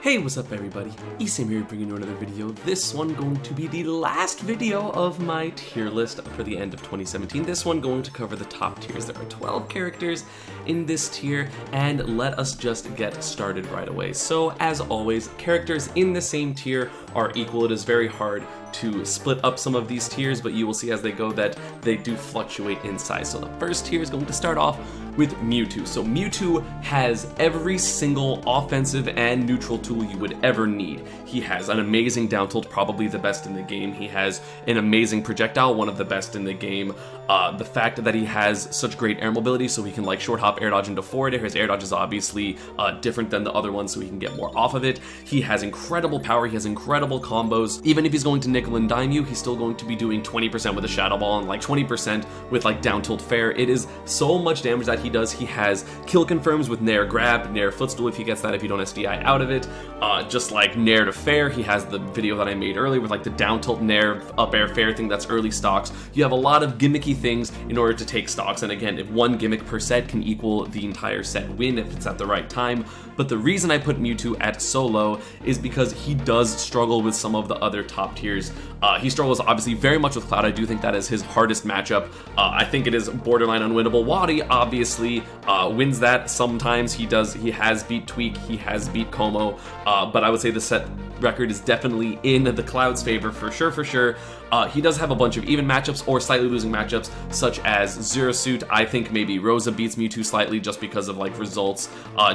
Hey, what's up everybody? ESAM here bringing you another video. This one going to be the last video of my tier list for the end of 2017. This one going to cover the top tiers. There are 12 characters in this tier, and let us just get started right away. So as always, characters in the same tier are equal. It is very hard to split up some of these tiers, but you will see as they go that they do fluctuate in size. So the first tier is going to start off with Mewtwo. So Mewtwo has every single offensive and neutral tool you would ever need. He has an amazing down tilt, probably the best in the game. He has an amazing projectile, one of the best in the game. The fact that he has such great air mobility, so he can like short hop, air dodge into forward air. His air dodge is obviously different than the other ones, so he can get more off of it. He has incredible power, he has incredible combos. Even if he's going to nickel and dime you, he's still going to be doing 20% with a Shadow Ball and like 20% with like down tilt fair. It is so much damage that he does. He has kill confirms with Nair grab, Nair footstool if he gets that, if you don't SDI out of it. Just like Nair to fair, he has the video that I made earlier with like the down tilt Nair up air fair thing that's early stocks. You have a lot of gimmicky things in order to take stocks, and again, if one gimmick per set can equal the entire set win if it's at the right time. But the reason I put Mewtwo at so low is because he does struggle with some of the other top tiers. He struggles obviously very much with Cloud. I do think that is his hardest matchup. I think it is borderline unwinnable. Wadi obviously wins that sometimes. He has beat Tweak, he has beat Como, but I would say the set record is definitely in the Cloud's favor for sure. He does have a bunch of even matchups or slightly losing matchups, such as Zero Suit. I think maybe Rosa beats Mewtwo slightly just because of like results.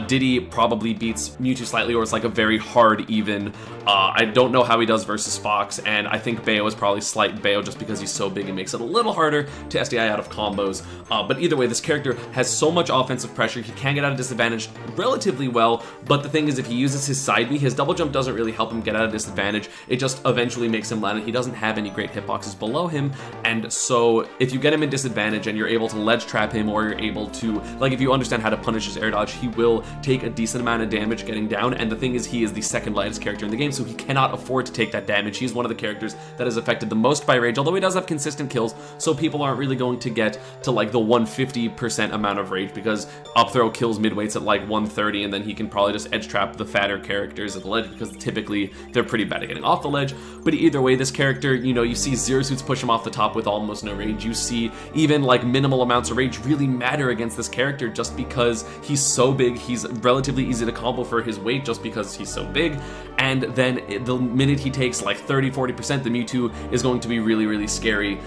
Diddy probably beats Mewtwo slightly, or it's like a very hard even. I don't know how he does versus Fox, and I think Bayo is probably slight Bayo just because he's so big and makes it a little harder to SDI out of combos. But either way, this character has so much offensive pressure. He can get out of disadvantage relatively well, but the thing is, if he uses his side B, his double jump doesn't really help him get out of disadvantage. It just eventually makes him land, and he doesn't have any great hitboxes below him. And so if you get him in disadvantage and you're able to ledge trap him, or you're able to, like, if you understand how to punish his air dodge, he will take a decent amount of damage getting down. And the thing is, he is the second lightest character in the game, so he cannot afford to take that damage. He's one of the characters that is affected the most by rage, although he does have consistent kills, so people aren't really going to get to like the 150% amount of rage, because up throw kills midweights at like 130, and then he can probably just edge trap the fatter characters at the ledge, because typically they're pretty bad at getting off the ledge. But either way, this character, you know, you see Zero Suits push him off the top with almost no rage. You see even like minimal amounts of rage really matter against this character just because he's so big. He's relatively easy to combo for his weight just because he's so big. And then the minute he takes like 30-40%, the Mewtwo is going to be really scary,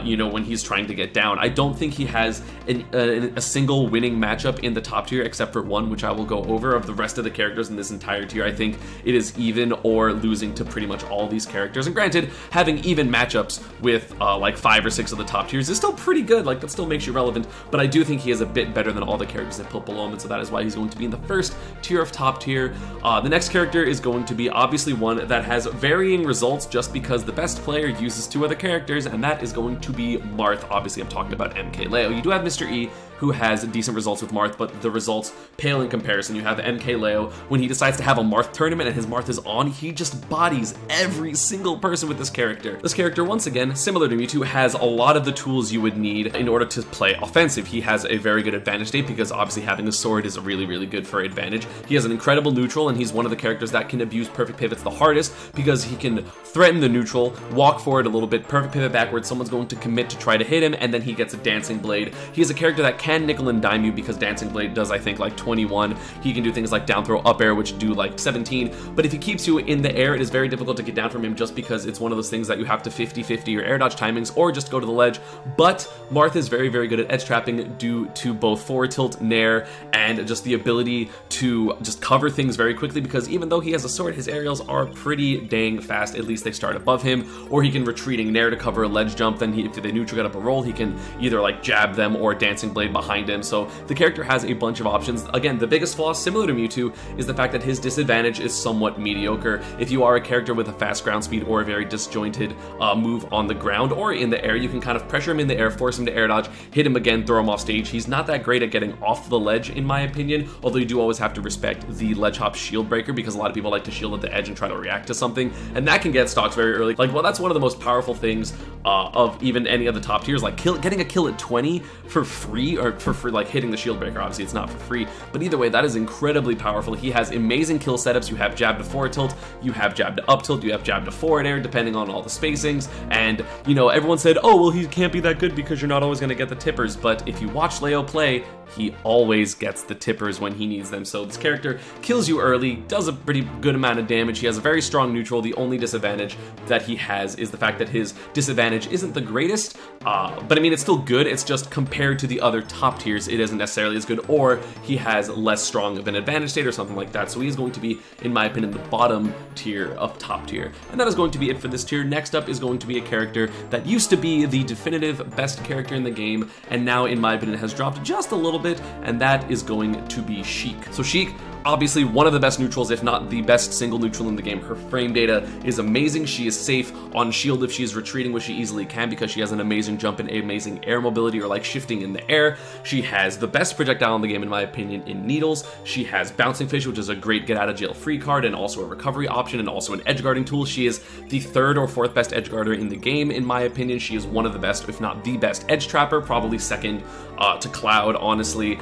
you know, when he's trying to get down. I don't think he has a single winning matchup in the top tier except for one, which I will go over. Of the rest of the characters in this entire tier, I think it is even or losing to pretty much all these characters. And granted, having even matchups with like 5 or 6 of the top tiers is still pretty good. Like, that still makes you relevant, but I do think he is a bit better than all the characters that put below him, and so that is why he's going to be in the first tier of top tier. The next character is going to be obviously one that has varying results just because the best player uses 2 other characters, and that is going to be Marth. Obviously, I'm talking about MK Leo. You do have Mr. E, who has decent results with Marth, but the results pale in comparison. You have MK Leo, when he decides to have a Marth tournament and his Marth is on, he just bodies every single person with this character. This character, once again, similar to Mewtwo, has a lot of the tools you would need in order to play offensive. He has a very good advantage state because obviously having a sword is really good for advantage. He has an incredible neutral, and he's one of the characters that can abuse perfect pivots the hardest because he can threaten the neutral, walk forward a little bit, perfect pivot backwards, someone's going to commit to try to hit him, and then he gets a Dancing Blade. He is a character that can nickel and dime you because Dancing Blade does, I think, like 21. He can do things like down throw, up air, which do like 17, but if he keeps you in the air, it is very difficult to get down from him just because it's one of those things that you have to 50-50 your air dodge timings or just go to the ledge. But Marth is very good at edge trapping due to both forward tilt, nair, and just the ability to just cover things very quickly, because even though he has a sword, his aerials are pretty dang fast. At least they start above him, or he can retreating nair to cover a ledge jump. Then if the neutral get up a roll, he can either like jab them or Dancing Blade behind him. So the character has a bunch of options. Again, the biggest flaw, similar to Mewtwo, is the fact that his disadvantage is somewhat mediocre. If you are a character with a fast ground speed or a very disjointed move on the ground or in the air, you can kind of pressure him in the air, force him to air dodge, hit him again, throw him off stage. He's not that great at getting off the ledge, in my opinion, although you do always have to respect the ledge hop shield breaker, because a lot of people like to shield at the edge and try to react to something, and that can get stocks very early. Like, well, that's one of the most powerful things of even any of the top tiers. Like getting a kill at 20 for free, or for free, like hitting the shield breaker. Obviously, it's not for free, but either way, that is incredibly powerful. He has amazing kill setups. You have jab to forward tilt, you have jab to up tilt, you have jab to forward air, depending on all the spacings. And you know, everyone said, oh well, he can't be that good because you're not always going to get the tippers. But if you watch Leo play, he always gets the tippers when he needs them. So this character kills you early, does a pretty good amount of damage. He has a very strong neutral. The only disadvantage that he has is the fact that his disadvantage isn't the greatest, but I mean, it's still good. It's just compared to the other top tiers, it isn't necessarily as good, or he has less strong of an advantage state or something like that. So he's going to be, in my opinion, the bottom tier of top tier. And that is going to be it for this tier. Next up is going to be a character that used to be the definitive best character in the game, and now, in my opinion, has dropped just a little bit, and that is going to be Sheik. So Sheik, obviously one of the best neutrals, if not the best single neutral in the game. Her frame data is amazing. She is safe on shield if she is retreating, which she easily can because she has an amazing jump and amazing air mobility, or like shifting in the air. She has the best projectile in the game, in my opinion, in needles. She has bouncing fish, which is a great get out of jail free card and also a recovery option and also an edge guarding tool. She is the 3rd or 4th best edge guarder in the game, in my opinion. She is one of the best, if not the best edge trapper, probably second to Cloud, honestly.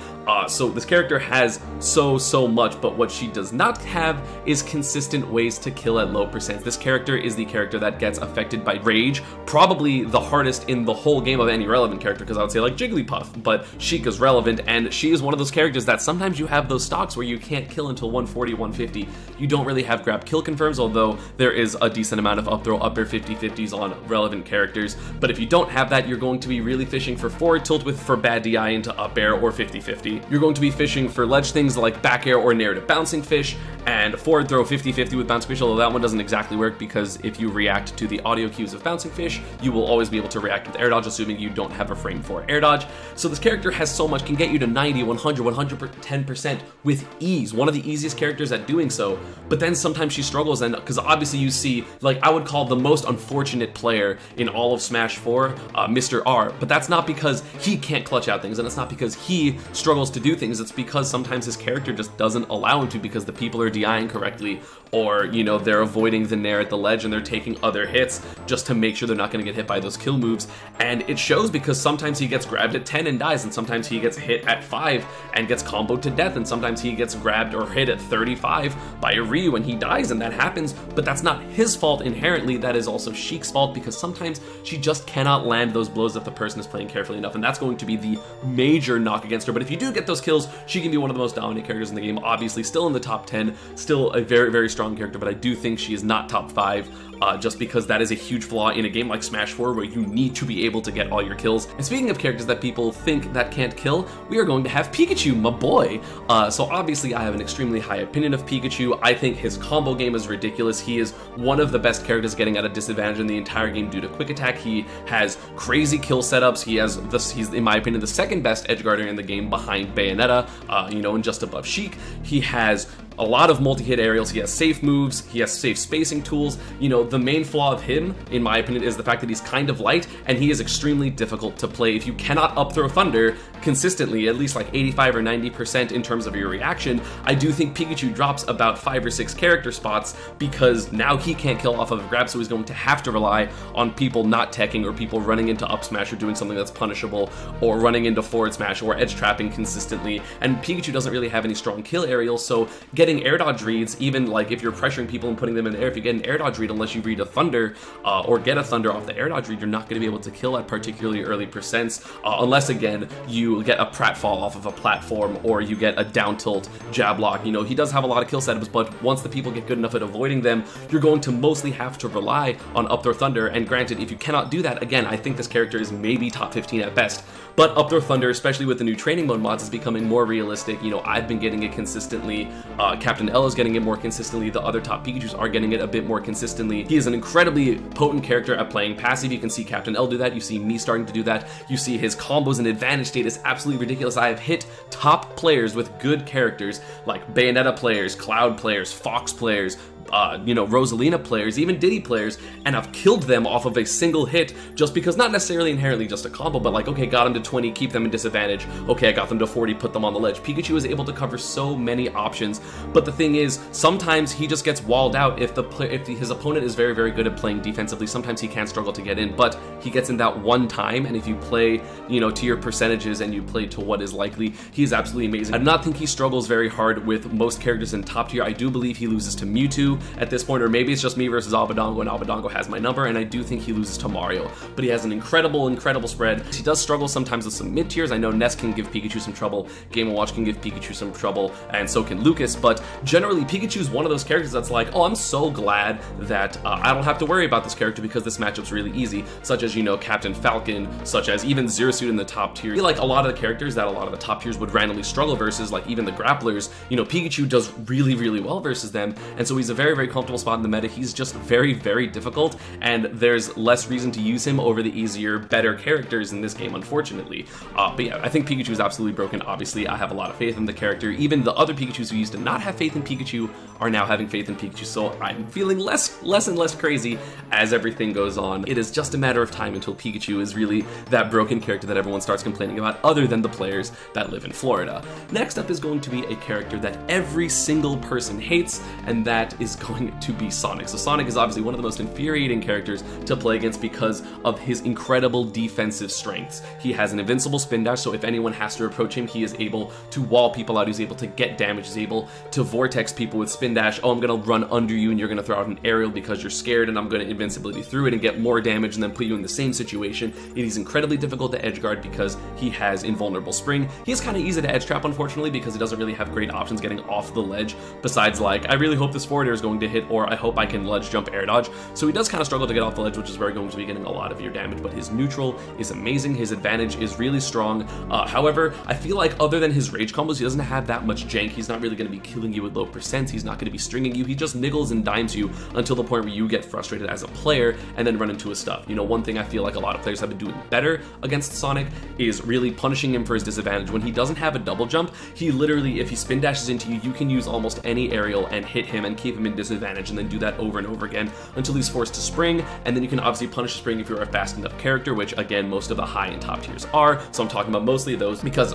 So this character has so much, but what she does not have is consistent ways to kill at low percents. This character is the character that gets affected by rage, probably the hardest in the whole game of any relevant character, because I would say like Jigglypuff, but Sheik is relevant, and she is one of those characters that sometimes you have those stocks where you can't kill until 140, 150. You don't really have grab kill confirms, although there is a decent amount of up throw, up air 50-50s on relevant characters. But if you don't have that, you're going to be really fishing for forward tilt for bad DI into up air or 50-50. You're going to be fishing for ledge things like back air or nair to bouncing fish, and forward throw 50-50 with bouncing fish, although that one doesn't exactly work because if you react to the audio cues of bouncing fish, you will always be able to react with air dodge, assuming you don't have a frame for air dodge. So this character has so much, can get you to 90, 100, 110% with ease. One of the easiest characters at doing so, but then sometimes she struggles, and because obviously you see, like, I would call the most unfortunate player in all of Smash 4, Mr. R, but that's not because he can't clutch out things, and it's not because he struggles to do things, it's because sometimes his character just doesn't allow him to, because the people are DIing correctly, or, you know, they're avoiding the nair at the ledge and they're taking other hits just to make sure they're not going to get hit by those kill moves. And it shows because sometimes he gets grabbed at 10 and dies, and sometimes he gets hit at 5 and gets comboed to death, and sometimes he gets grabbed or hit at 35 by a Ryu and he dies, and that happens, but that's not his fault inherently. That is also Sheik's fault, because sometimes she just cannot land those blows if the person is playing carefully enough, and that's going to be the major knock against her. But if you do get those kills, she can be one of the most dominant characters in the game, obviously still in the top 10, still a very strong character, but I do think she is not top 5, just because that is a huge flaw in a game like Smash 4 where you need to be able to get all your kills. And speaking of characters that people think that can't kill, we are going to have Pikachu, my boy. So obviously I have an extremely high opinion of Pikachu. I think his combo game is ridiculous. He is one of the best characters getting at a disadvantage in the entire game due to quick attack. He has crazy kill setups. He's in my opinion the 2nd best edge guarder in the game behind Bayonetta, you know, and just above Sheik. He has a lot of multi-hit aerials, he has safe moves, he has safe spacing tools. You know, the main flaw of him, in my opinion, is the fact that he's kind of light, and he is extremely difficult to play. If you cannot up throw thunder consistently, at least like 85 or 90% in terms of your reaction, I do think Pikachu drops about 5 or 6 character spots, because now he can't kill off of a grab, so he's going to have to rely on people not teching, or people running into up smash or doing something that's punishable, or running into forward smash or edge trapping consistently. And Pikachu doesn't really have any strong kill aerials, so getting air dodge reads, even like if you're pressuring people and putting them in the air, if you get an air dodge read, unless you read a thunder or get a thunder off the air dodge read, you're not going to be able to kill at particularly early percents, unless again you get a pratfall off of a platform, or you get a down tilt jab lock. You know, he does have a lot of kill setups, but once the people get good enough at avoiding them, you're going to mostly have to rely on up throw thunder. And granted, if you cannot do that, again, I think this character is maybe top 15 at best, but up throw thunder, especially with the new training mode mods, is becoming more realistic. You know, I've been getting it consistently, Captain L is getting it more consistently, the other top Pikachus are getting it a bit more consistently. He is an incredibly potent character at playing passive. You can see Captain L do that, you see me starting to do that, you see his combos and advantage state is absolutely ridiculous. I have hit top players with good characters like Bayonetta players, Cloud players, Fox players, you know, Rosalina players, even Diddy players, and I've killed them off of a single hit just because, not necessarily inherently just a combo, but like, okay, got them to 20, keep them in disadvantage. Okay, I got them to 40, put them on the ledge. Pikachu is able to cover so many options, but the thing is, sometimes he just gets walled out if his opponent is very, very good at playing defensively. Sometimes he can struggle to get in, but he gets in that one time, and if you play, you know, to your percentages and you play to what is likely, he is absolutely amazing. I do not think he struggles very hard with most characters in top tier. I do believe he loses to Mewtwo at this point, or maybe it's just me versus Abadongo, and Abadongo has my number, and I do think he loses to Mario, but he has an incredible spread. He does struggle sometimes with some mid tiers. I know Ness can give Pikachu some trouble, Game & Watch can give Pikachu some trouble, and so can Lucas, but generally Pikachu is one of those characters that's like, oh, I'm so glad that I don't have to worry about this character because this matchup's really easy, such as, you know, Captain Falcon, such as even Zero Suit in the top tier. I feel like a lot of the characters that a lot of the top tiers would randomly struggle versus, like even the grapplers, you know, Pikachu does really, really well versus them, and so he's a very, very comfortable spot in the meta. He's just very, very difficult, and there's less reason to use him over the easier, better characters in this game, unfortunately. But yeah, I think Pikachu is absolutely broken. Obviously, I have a lot of faith in the character. Even the other Pikachus who used to not have faith in Pikachu are now having faith in Pikachu, so I'm feeling less and less crazy as everything goes on. It is just a matter of time until Pikachu is really that broken character that everyone starts complaining about, other than the players that live in Florida. Next up is going to be a character that every single person hates, and that is going to be Sonic. So Sonic is obviously one of the most infuriating characters to play against because of his incredible defensive strengths. He has an invincible spin dash, so if anyone has to approach him, he is able to wall people out, he's able to get damage, he's able to vortex people with spin dash. Oh, I'm gonna run under you and you're gonna throw out an aerial because you're scared, and I'm gonna invincibility through it and get more damage and then put you in the same situation. It is incredibly difficult to edge guard because he has invulnerable spring. He is kind of easy to edge trap, unfortunately, because he doesn't really have great options getting off the ledge, besides like, I really hope this forward air is going to hit, or I hope I can ledge jump air dodge. So he does kind of struggle to get off the ledge, which is where going to be getting a lot of your damage, but his neutral is amazing, his advantage is really strong. However, I feel like other than his rage combos, he doesn't have that much jank. He's not really going to be killing you with low percents, he's not going to be stringing you, he just niggles and dimes you until the point where you get frustrated as a player and then run into his stuff. You know, one thing I feel like a lot of players have been doing better against Sonic is really punishing him for his disadvantage. When he doesn't have a double jump, he literally, if he spin dashes into you, you can use almost any aerial and hit him and keep him in disadvantage, and then do that over and over again until he's forced to spring, and then you can obviously punish spring if you're a fast enough character, which again, most of the high and top tiers are, so I'm talking about mostly those because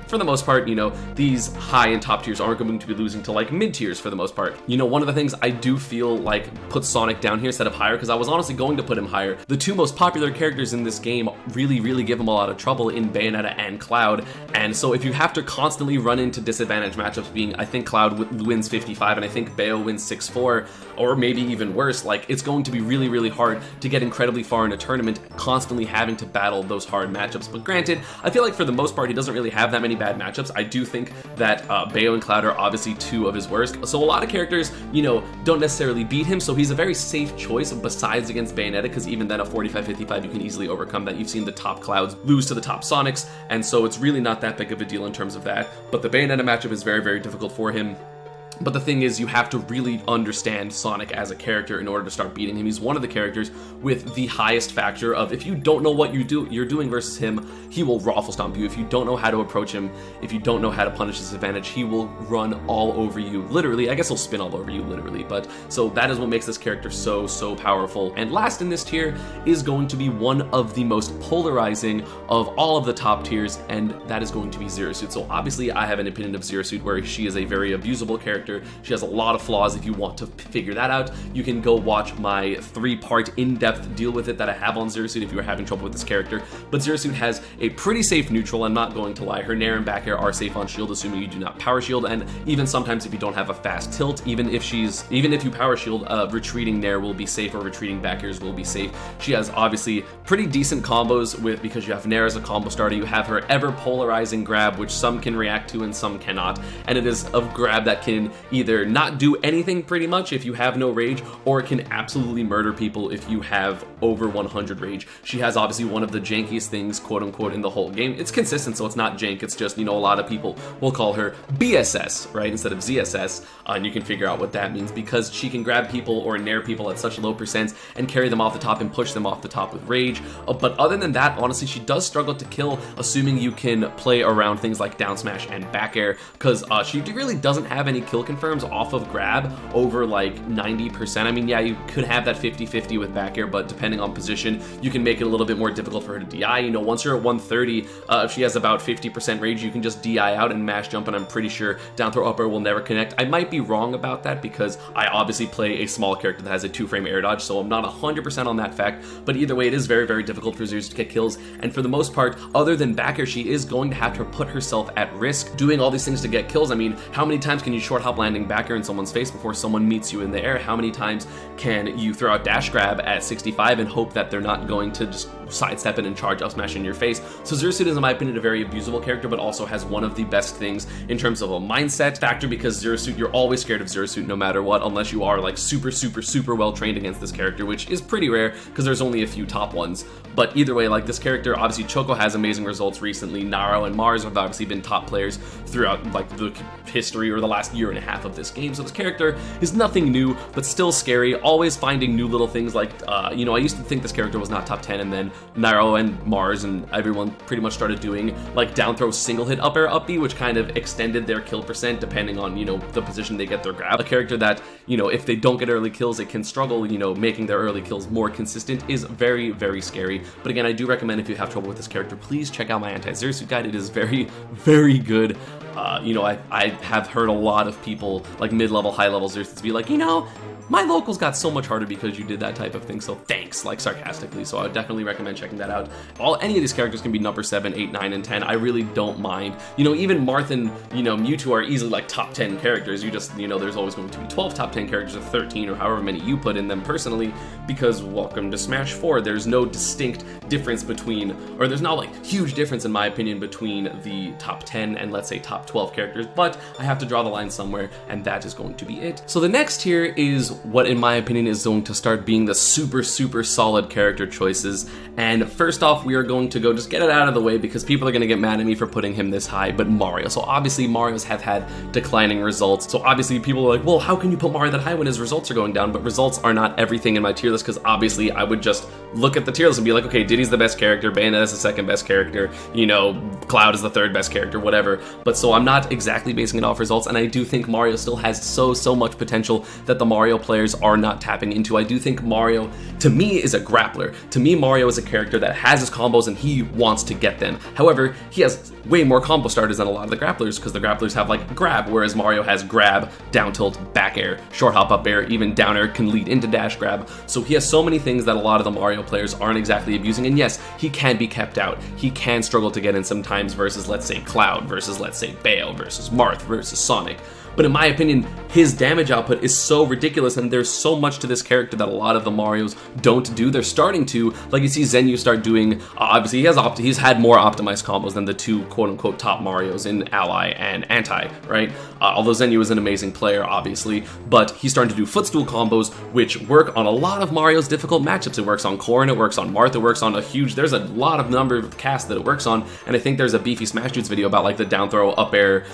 for the most part, you know, these high and top tiers aren't going to be losing to like mid tiers for the most part. You know, one of the things I do feel like put Sonic down here instead of higher, because I was honestly going to put him higher, the two most popular characters in this game really give him a lot of trouble in Bayonetta and Cloud, and so if you have to constantly run into disadvantage matchups, being I think Cloud wins 55 and I think Bayo wins 6-4, or maybe even worse, like it's going to be really hard to get incredibly far in a tournament constantly having to battle those hard matchups. But granted, I feel like for the most part he doesn't really have that many bad matchups. I do think that Bayo and Cloud are obviously two of his worst, so a lot of characters, you know, don't necessarily beat him, so he's a very safe choice besides against Bayonetta, because even then a 45-55 you can easily overcome that. You've seen the top Clouds lose to the top Sonics, and so it's really not that big of a deal in terms of that, but the Bayonetta matchup is very difficult for him. But the thing is, you have to really understand Sonic as a character in order to start beating him. He's one of the characters with the highest factor of, if you don't know what you're doing versus him, he will raffle stomp you. If you don't know how to approach him, if you don't know how to punish his advantage, he will run all over you, literally. I guess he'll spin all over you, literally, but so that is what makes this character so powerful. And last in this tier is going to be one of the most polarizing of all of the top tiers, and that is going to be Zero Suit. So obviously I have an opinion of Zero Suit where she is a very abusable character. She has a lot of flaws. If you want to figure that out, you can go watch my 3-part in-depth deal with it that I have on Zero Suit if you are having trouble with this character. But Zero Suit has a pretty safe neutral, I'm not going to lie. Her Nair and back air are safe on shield, assuming you do not power shield, and even sometimes if you don't have a fast tilt, even if you power shield, retreating Nair will be safe, or retreating back airs will be safe. She has obviously pretty decent combos because you have Nair as a combo starter. You have her ever polarizing grab, which some can react to and some cannot, and it is a grab that can either not do anything pretty much if you have no rage, or it can absolutely murder people if you have over 100 rage. She has obviously one of the jankiest things, quote unquote, in the whole game. It's consistent, so it's not jank, it's just, you know, a lot of people will call her BSS, right, instead of ZSS, and you can figure out what that means, because she can grab people or nair people at such low percents and carry them off the top and push them off the top with rage. But other than that, honestly, she does struggle to kill, assuming you can play around things like down smash and back air, because she really doesn't have any kill confirms off of grab over like 90%. I mean, yeah, you could have that 50-50 with back air, but depending on position, you can make it a little bit more difficult for her to DI. You know, once you're at 130, if she has about 50% range, you can just DI out and mash jump, and I'm pretty sure down throw up air will never connect. I might be wrong about that because I obviously play a small character that has a 2-frame air dodge, so I'm not 100% on that fact, but either way, it is very, very difficult for Zeus to get kills, and for the most part, other than back air, she is going to have to put herself at risk doing all these things to get kills. I mean, how many times can you short hop landing back air in someone's face before someone meets you in the air? How many times can you throw out dash grab at 65 and hope that they're not going to just sidestep it and charge up smash in your face? So Zersuit is, in my opinion, a very abusable character, but also has one of the best things in terms of a mindset factor, because Zersuit, you're always scared of Zersuit no matter what, unless you are like super well trained against this character, which is pretty rare because there's only a few top ones. But either way, like, this character, obviously Choco has amazing results recently. Naro and Mars have obviously been top players throughout like the history or the last year and a half of this game. So this character is nothing new, but still scary, always finding new little things. Like, you know, I used to think this character was not top 10, and then Naro and Mars and everyone pretty much started doing like down throw single hit up air up B, which kind of extended their kill percent depending on, you know, the position they get their grab. A character that, you know, if they don't get early kills, it can struggle, you know, making their early kills more consistent is very, very scary. But again, I do recommend, if you have trouble with this character, please check out my anti-Zersuit guide. It is very, very good. You know, I have heard a lot of people, like mid-level, high-level Zersuits, be like, you know, my locals got so much harder because you did that type of thing, so thanks, like sarcastically. So I would definitely recommend checking that out. Any of these characters can be number 7, 8, 9, and 10. I really don't mind. You know, even Marth and, you know, Mewtwo are easily like top 10 characters. You just, you know, there's always going to be 12 top 10 characters or 13 or however many you put in them personally, because welcome to Smash 4. There's no distinct difference between, or there's not like huge difference in my opinion between the top 10 and let's say top 12 characters, but I have to draw the line somewhere, and that is going to be it. So the next tier is what in my opinion is going to start being the super solid character choices. And first off, we are going to go, just get it out of the way because people are going to get mad at me for putting him this high, but Mario. So obviously Mario's have had declining results, so obviously people are like, well, how can you put Mario that high when his results are going down? But results are not everything in my tier list, because obviously I would just look at the tier list and be like, okay, Diddy's the best character, Bayonetta is the second best character, you know, Cloud is the third best character, whatever. But so I'm not exactly basing it off results, and I do think Mario still has so much potential that the Mario players are not tapping into. I do think Mario, to me, is a grappler. To me, Mario is a character that has his combos and he wants to get them. However, he has way more combo starters than a lot of the grapplers, because the grapplers have like grab, whereas Mario has grab, down tilt, back air, short hop up air, even down air can lead into dash grab. So he has so many things that a lot of the Mario players aren't exactly abusing, and yes, he can be kept out. He can struggle to get in sometimes versus, let's say, Cloud, versus, let's say, Bayo, versus Marth, versus Sonic. But in my opinion, his damage output is so ridiculous, and there's so much to this character that a lot of the Marios don't do. They're starting to, like you see Zenyu start doing, obviously he's had more optimized combos than the two quote-unquote top Marios in Ally and Anti, right? Although Zenyu is an amazing player, obviously, but he's starting to do footstool combos, which work on a lot of Mario's difficult matchups. It works on Corrin, it works on Marth, it works on there's a lot of number of casts that it works on, and I think there's a Beefy Smash Dudes video about like the down throw, up air,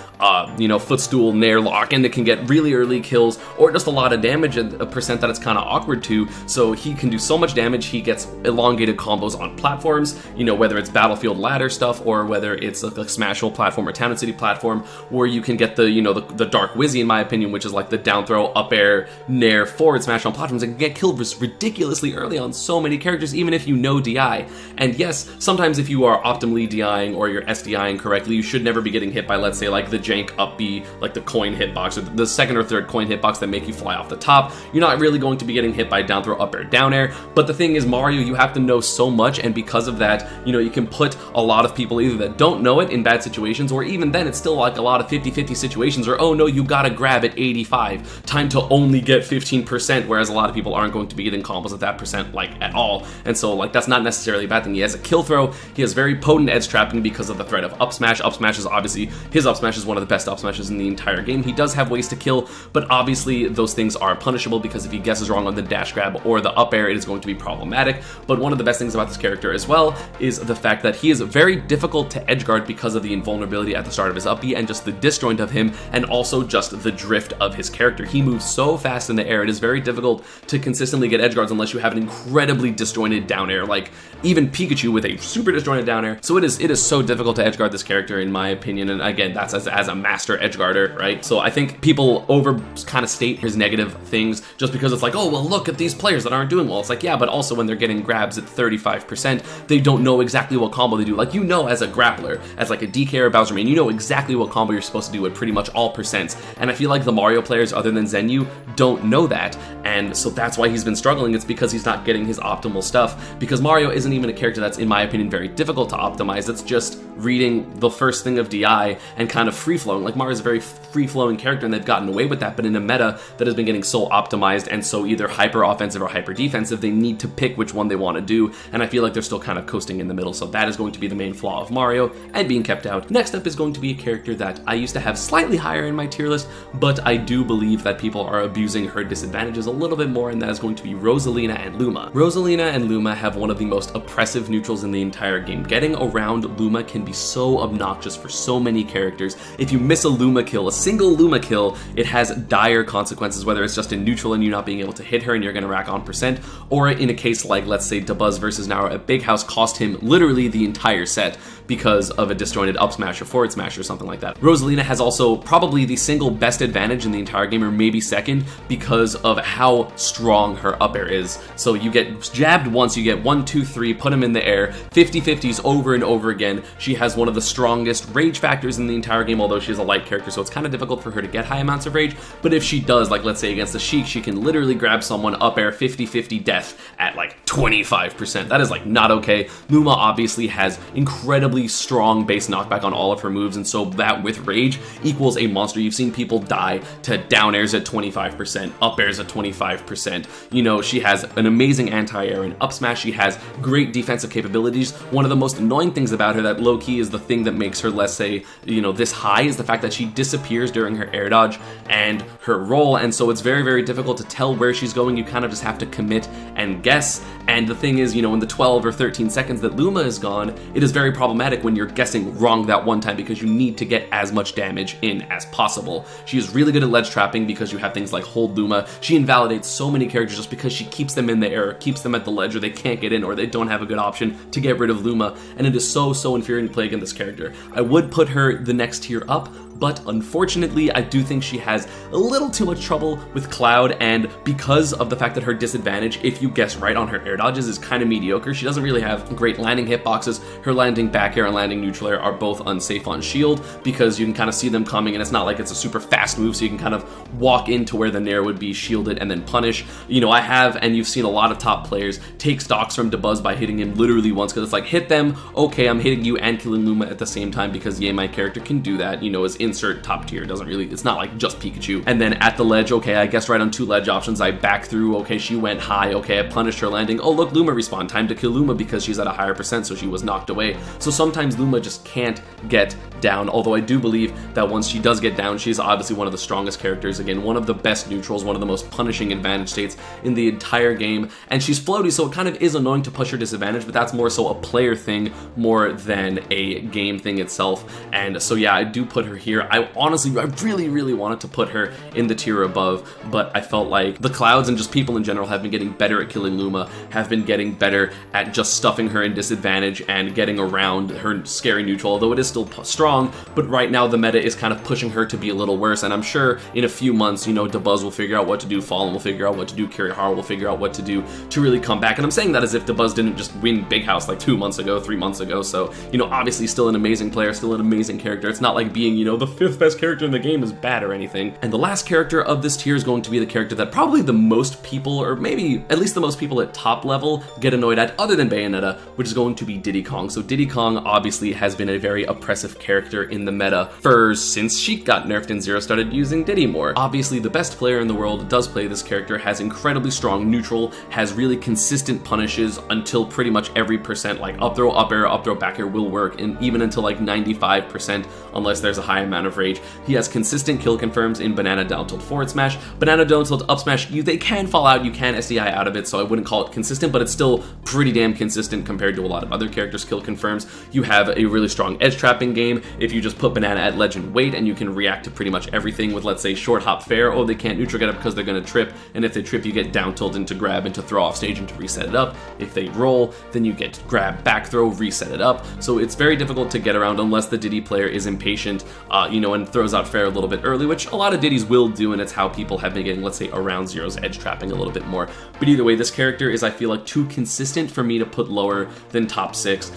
you know, footstool, nair lock, and it can get really early kills, or just a lot of damage at a percent that it's kind of awkward to. So he can do so much damage. He gets elongated combos on platforms, you know, whether it's Battlefield ladder stuff or whether it's like a Smashville platform or Town & City platform, where you can get the, you know, the Dark Wizzy, in my opinion, which is like the down throw, up air, nair, forward smash on platforms, and can get killed ridiculously early on so many characters, even if you know DI. And yes, sometimes if you are optimally DIing or you're SDIing correctly, you should never be getting hit by, let's say, like the jank up B, like the coin hitbox, or the second or third coin hitbox that make you fly off the top. You're not really going to be getting hit by down throw, up air, down air. But the thing is, Mario, you have to know so much, and because of that, you know, you can put a lot of people either that don't know it in bad situations, or even then it's still like a lot of 50-50 situations, or oh no, you gotta grab at 85, time to only get 15%, whereas a lot of people aren't going to be getting combos at that percent like at all. And so like that's not necessarily a bad thing. He has a kill throw, he has very potent edge trapping because of the threat of up smash. Up smash is obviously, his up smash is one of the best up smashes in the entire game. He does have ways to kill, but obviously those things are punishable, because if he guesses wrong on the dash grab or the up air, it is going to be problematic. But one of the best things about this character as well is the fact that he is very difficult to edgeguard because of the invulnerability at the start of his up B and just the disjoint of him, and also just the drift of his character. He moves so fast in the air, it is very difficult to consistently get edgeguards unless you have an incredibly disjointed down air, like even Pikachu with a super disjointed down air. So it is so difficult to edgeguard this character, in my opinion, and again, that's as a master edgeguarder, right? So I think people over kind of state his negative things just because it's like, oh, well, look at these players that aren't doing well. It's like, yeah, but also when they're getting grabs at 35%, they don't know exactly what combo they do. Like, you know, as a grappler, as like a DK or Bowser main, you know exactly what combo you're supposed to do at pretty much all percents. And I feel like the Mario players, other than Zenyu, don't know that. And so that's why he's been struggling. It's because he's not getting his optimal stuff. Because Mario isn't even a character that's, in my opinion, very difficult to optimize. It's just reading the first thing of DI and kind of free-flowing. Like, Mario's a very free-flowing character, and they've gotten away with that. But in a meta that has been getting so optimized and so either hyper-offensive or hyper-defensive, they need to pick which one they want to do. And I feel like they're still kind of coasting in the middle. So that is going to be the main flaw of Mario and being kept out. Next up is going to be a character that I used to have slightly higher in my tier list, but I do believe that people are abusing her disadvantages a little bit more, and that is going to be Rosalina and Luma. Rosalina and Luma have one of the most oppressive neutrals in the entire game. Getting around Luma can be so obnoxious for so many characters. If you miss a Luma kill, a single Luma kill, it has dire consequences, whether it's just in neutral and you not being able to hit her and you're going to rack on percent, or in a case like, let's say, Dabuz versus Nara at Big House cost him literally the entire set because of a disjointed up smash or forward smash or something like that. Rosalina has also probably the single best advantage in the entire game, or maybe second, because of how strong her up air is. So you get jabbed once, you get 1, 2, 3, put him in the air, 50-50s over and over again. She has one of the strongest rage factors in the entire game, although she's a light character, so it's kind of difficult for her to get high amounts of rage. But if she does, like let's say against the Sheik, she can literally grab someone up air 50-50 death at like 25%. That is like not okay. Luma obviously has incredibly strong base knockback on all of her moves, and so that with rage equals a monster. You've seen people die to down airs at 25%, up airs at 25%. You know, she has an amazing anti-air and up smash. She has great defensive capabilities. One of the most annoying things about her that low-key is the thing that makes her, let's say, you know, this high, is the fact that she disappears during her air dodge and her roll, and so it's very, very difficult to tell where she's going. You kind of just have to commit and guess. And the thing is, you know, in the 12 or 13 seconds that Luma is gone, it is very problematic when you're guessing wrong that one time, because you need to get as much damage in as possible. She is really good at ledge trapping because you have things like Hold Luma. She invalidates so many characters just because she keeps them in the air, keeps them at the ledge, or they can't get in, or they don't have a good option to get rid of Luma, and it is so infuriating to play against this character. I would put her the next tier up, but unfortunately I do think she has a little too much trouble with Cloud, and because of the fact that her disadvantage, if you guess right on her air dodges, is kind of mediocre. She doesn't really have great landing hitboxes. Her landing back air and landing neutral air are both unsafe on shield because you can kind of see them coming, and it's not like it's a super fast move, so you can kind of walk into where the nair would be, shielded, and then punish. You know, I have, and you've seen a lot of top players take stocks from Dabuz by hitting him literally once, because it's like, hit them, okay, I'm hitting you and killing Luma at the same time, because yeah, my character can do that, you know, as insert top tier. Doesn't really, it's not like just Pikachu. And then at the ledge, okay, I guessed right on 2 ledge options, I back through, okay, she went high, okay, I punished her landing, oh look, Luma respawn, time to kill Luma because she's at a higher percent, so she was knocked away. So sometimes Luma just can't get down, although I do believe that once she does get down, she's obviously one of the strongest characters, again, one of the best neutrals, one of the most punishing advantage states in the entire game, and she's floaty, so it kind of is annoying to push her disadvantage, but that's more so a player thing more than a game thing itself. And so yeah, I do put her here. I really wanted to put her in the tier above, but I felt like the Clouds and just people in general have been getting better at killing Luma, have been getting better at just stuffing her in disadvantage and getting around her scary neutral, although it is still strong. But right now the meta is kind of pushing her to be a little worse, and I'm sure in a few months, you know, Dabuz will figure out what to do, Fallen will figure out what to do, Kirihara will figure out what to do to really come back. And I'm saying that as if Dabuz didn't just win Big House like 2 months ago, 3 months ago, so, you know, obviously still an amazing player, still an amazing character. It's not like being, you know, the 5th best character in the game is bad or anything. And the last character of this tier is going to be the character that probably the most people, or maybe at least the most people at top level, get annoyed at, other than Bayonetta, which is going to be Diddy Kong. So Diddy Kong obviously has been a very oppressive character in the meta since Sheik got nerfed and Zero started using Diddy more. Obviously the best player in the world does play this character, has incredibly strong neutral, has really consistent punishes until pretty much every percent, like up throw, up air, up throw, back air will work, and even until like 95% unless there's a high amount of rage. He has consistent kill confirms in banana down tilt forward smash, banana down tilt up smash, they can fall out, you can SDI out of it, so I wouldn't call it consistent, but it's still pretty damn consistent compared to a lot of other characters' kill confirms. You have a really strong edge trapping game, game if you just put Banana at legend weight and you can react to pretty much everything with, let's say, short hop fair. Oh, they can't neutral get up because they're going to trip, and if they trip you get down tilt into grab into throw off stage and to reset it up. If they roll, then you get grab back throw, reset it up. So it's very difficult to get around unless the Diddy player is impatient, you know, and throws out fair a little bit early, which a lot of Diddies will do, and it's how people have been getting, let's say, around zeros edge trapping a little bit more. But either way, this character is, I feel like, too consistent for me to put lower than top 6.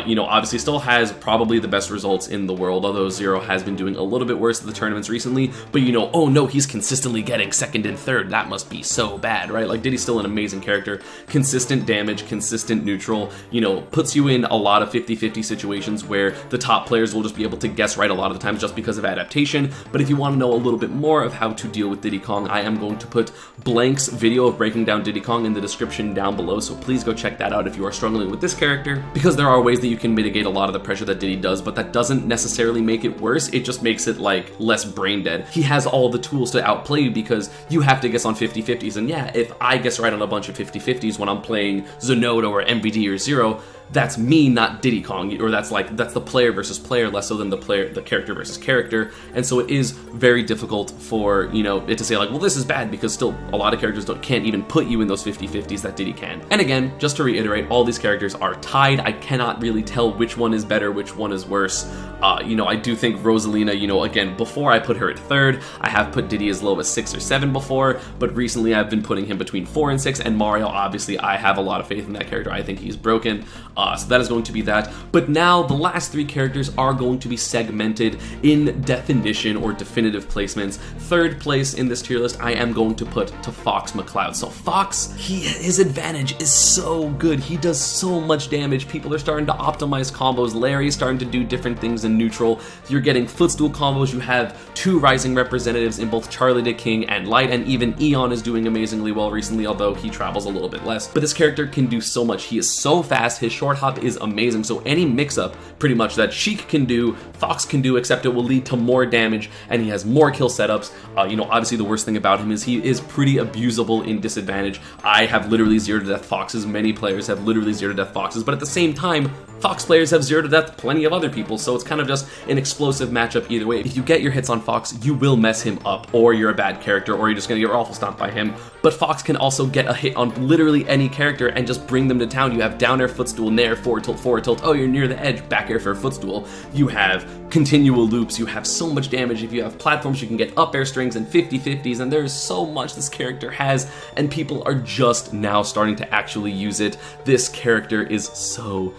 You know, obviously still has probably the best results in the world, although Zero has been doing a little bit worse at the tournaments recently, but you know, oh no, he's consistently getting 2nd and 3rd, that must be so bad, right? Like, Diddy's still an amazing character, consistent damage, consistent neutral, you know, puts you in a lot of 50-50 situations where the top players will just be able to guess right a lot of the times just because of adaptation. But if you want to know a little bit more of how to deal with Diddy Kong, I am going to put Blank's video of breaking down Diddy Kong in the description down below, so please go check that out if you are struggling with this character, because there are ways that you can mitigate a lot of the pressure that Diddy does, but that doesn't necessarily make it worse, it just makes it like less brain dead. He has all the tools to outplay you because you have to guess on 50-50s, and yeah, if I guess right on a bunch of 50-50s when I'm playing Zenodo or MVD or Zero, that's me, not Diddy Kong, or that's the player versus player, less so than the character versus character. And so it is very difficult for, you know, it to say like, well, this is bad, because still a lot of characters can't even put you in those 50-50s that Diddy can. And again, just to reiterate, all these characters are tied. I cannot really tell which one is better, which one is worse. You know, I do think Rosalina, you know, again, before I put her at 3rd, I have put Diddy as low as 6 or 7 before, but recently I've been putting him between 4 and 6, and Mario, obviously, I have a lot of faith in that character. I think he's broken. So that is going to be that. But now the last 3 characters are going to be segmented in definition or definitive placements. 3rd place in this tier list I am going to put to Fox McCloud. So Fox, his advantage is so good. He does so much damage. People are starting to optimize combos. Larry's starting to do different things in neutral. You're getting footstool combos. You have 2 rising representatives in both Charlie the King and Light, and even Eon is doing amazingly well recently, although he travels a little bit less. But this character can do so much. He is so fast. His short hop is amazing, so any mix-up pretty much that Sheik can do, Fox can do, except it will lead to more damage, and he has more kill setups. You know, obviously the worst thing about him is he is pretty abusable in disadvantage. I have literally 0 to death Foxes, many players have literally 0 to death Foxes, but at the same time, Fox players have 0 to death plenty of other people, so it's kind of just an explosive matchup either way. If you get your hits on Fox, you will mess him up, or you're a bad character, or you're just gonna get awful stomped by him. But Fox can also get a hit on literally any character and just bring them to town. You have down air footstool, nair, forward tilt, oh, you're near the edge, back air for a footstool. You have continual loops, you have so much damage. If you have platforms, you can get up air strings and 50-50s, and there's so much this character has, and people are just now starting to actually use it. This character is so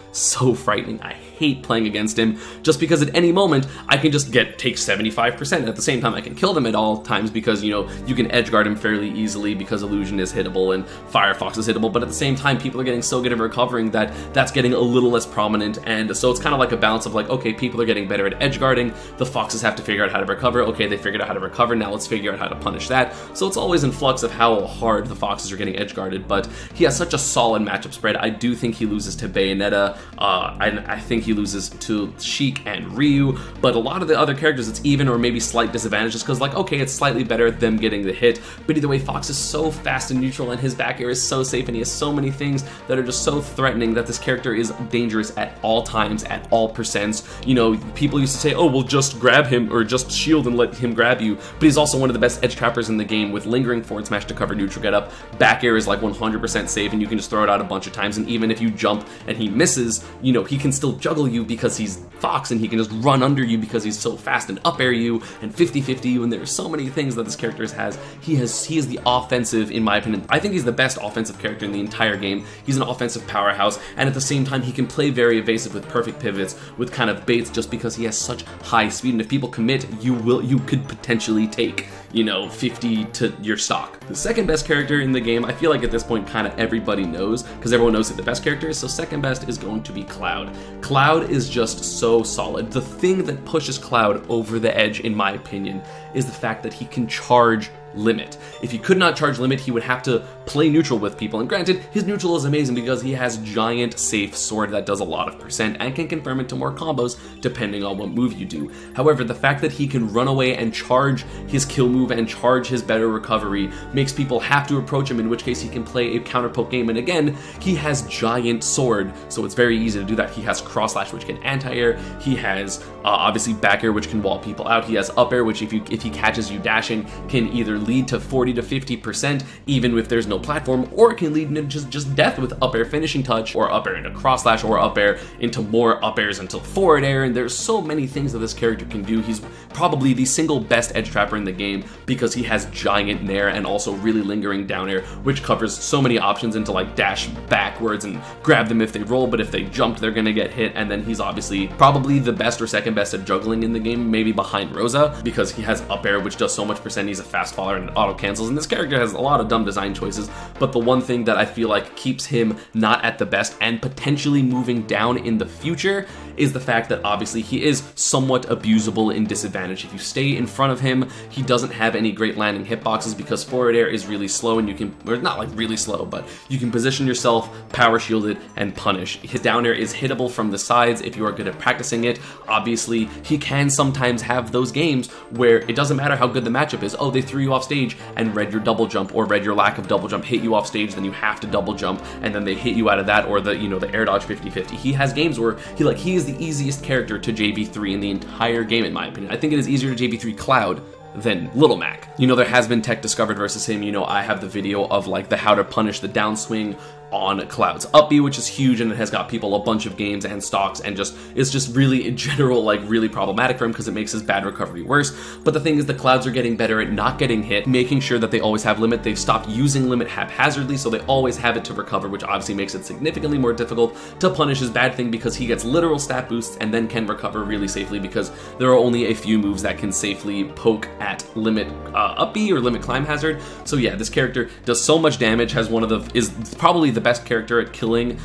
frightening. I hate playing against him, just because at any moment I can just take 75%, and at the same time I can kill them at all times, because, you know, you can edge guard him fairly easily because Illusion is hittable and Firefox is hittable, but at the same time people are getting so good at recovering that that's getting a little less prominent. And so it's kind of like a balance of like, okay, people are getting better at edge guarding, the Foxes have to figure out how to recover. Okay, they figured out how to recover, now let's figure out how to punish that. So it's always in flux of how hard the Foxes are getting edge guarded, but he has such a solid matchup spread. I do think he loses to Bayonetta, I think he loses to Sheik and Ryu, but a lot of the other characters it's even or maybe slight disadvantage, just because like, okay, it's slightly better them getting the hit, but either way, Fox is so fast and neutral, and his back air is so safe, and he has so many things that are just so threatening that this character is dangerous at all times, at all percents. You know, people used to say, oh, well, just grab him or just shield and let him grab you, but he's also one of the best edge trappers in the game with lingering forward smash to cover neutral get up. Back air is like 100% safe, and you can just throw it out a bunch of times, and even if you jump and he misses, you know, he can still juggle you because he's Fox, and he can just run under you because he's so fast and up air you and 50-50 you, and there's so many things that this character has. He is the offensive, in my opinion, I think he's the best offensive character in the entire game. He's an offensive powerhouse, and at the same time he can play very evasive with perfect pivots, with kind of baits, just because he has such high speed, and if people commit, you could potentially take, you know, 50 to your stock. The second best character in the game, I feel like at this point kind of everybody knows, because everyone knows who the best character is, so second best is going to be Cloud. Cloud is just so solid. The thing that pushes Cloud over the edge, in my opinion, is the fact that he can charge limit. If he could not charge limit, he would have to play neutral with people, and granted, his neutral is amazing because he has giant safe sword that does a lot of percent and can confirm it to more combos depending on what move you do. However, the fact that he can run away and charge his kill move and charge his better recovery makes people have to approach him, in which case he can play a counter poke game, and again, he has giant sword, so it's very easy to do that. He has cross slash, which can anti-air. He has obviously back air, which can wall people out. He has up air, which if he catches you dashing, can either lead to 40 to 50% even if there's no platform, or it can lead into just death with up air finishing touch, or up air into cross slash, or up air into more up airs until forward air. And there's so many things that this character can do. He's probably the single best edge trapper in the game because he has giant nair and also really lingering down air, which covers so many options into like dash backwards and grab them if they roll, but if they jump, they're gonna get hit. And then he's obviously probably the best or second best at juggling in the game, maybe behind Rosa, because he has up air, which does so much percent. He's a fast faller and it auto cancels, and this character has a lot of dumb design choices, but the one thing that I feel like keeps him not at the best and potentially moving down in the future is the fact that obviously he is somewhat abusable in disadvantage. If you stay in front of him, he doesn't have any great landing hitboxes because forward air is really slow, and you can, or not like really slow, but you can position yourself, power shield it, and punish. His down air is hittable from the sides if you are good at practicing it. Obviously, he can sometimes have those games where it doesn't matter how good the matchup is. Oh, they threw you off stage and read your double jump, or read your lack of double jump, hit you off stage, then you have to double jump, and then they hit you out of that, or the, you know, the air dodge 50-50. He has games where he is the easiest character to JV3 in the entire game, in my opinion. I think it is easier to JV3 Cloud than Little Mac. You know, there has been tech discovered versus him. You know, I have the video of like the how to punish the downswing on Cloud's up B, which is huge, and it has got people a bunch of games and stocks, and it's just really in general like really problematic for him because it makes his bad recovery worse. But the thing is, the Clouds are getting better at not getting hit, making sure that they always have limit. They've stopped using limit haphazardly, so they always have it to recover, which obviously makes it significantly more difficult to punish his bad thing because he gets literal stat boosts and then can recover really safely because there are only a few moves that can safely poke at limit up B or limit climb hazard. So yeah, this character does so much damage, is probably the best character at killing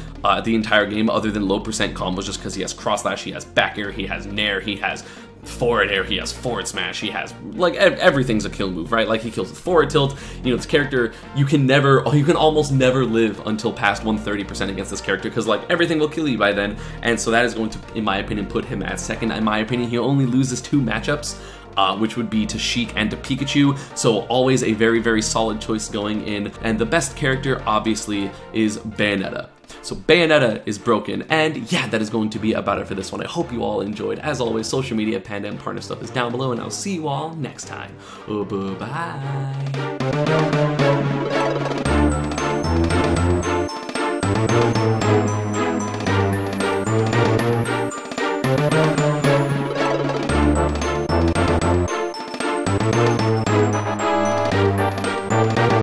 the entire game other than low percent combos, just because he has cross slash, he has back air, he has nair, he has forward air, he has forward smash, he has like everything's a kill move, right? Like he kills with forward tilt. You know, this character, you can almost never live until past 130% against this character because like everything will kill you by then, and so that is going to, in my opinion, put him at second. In my opinion, he only loses 2 matchups, which would be to Sheik and to Pikachu, so always a very, very solid choice going in. And the best character, obviously, is Bayonetta. So Bayonetta is broken, and yeah, that is going to be about it for this one. I hope you all enjoyed. As always, social media, Panda, and partner stuff is down below, and I'll see you all next time. Oh, bye-bye.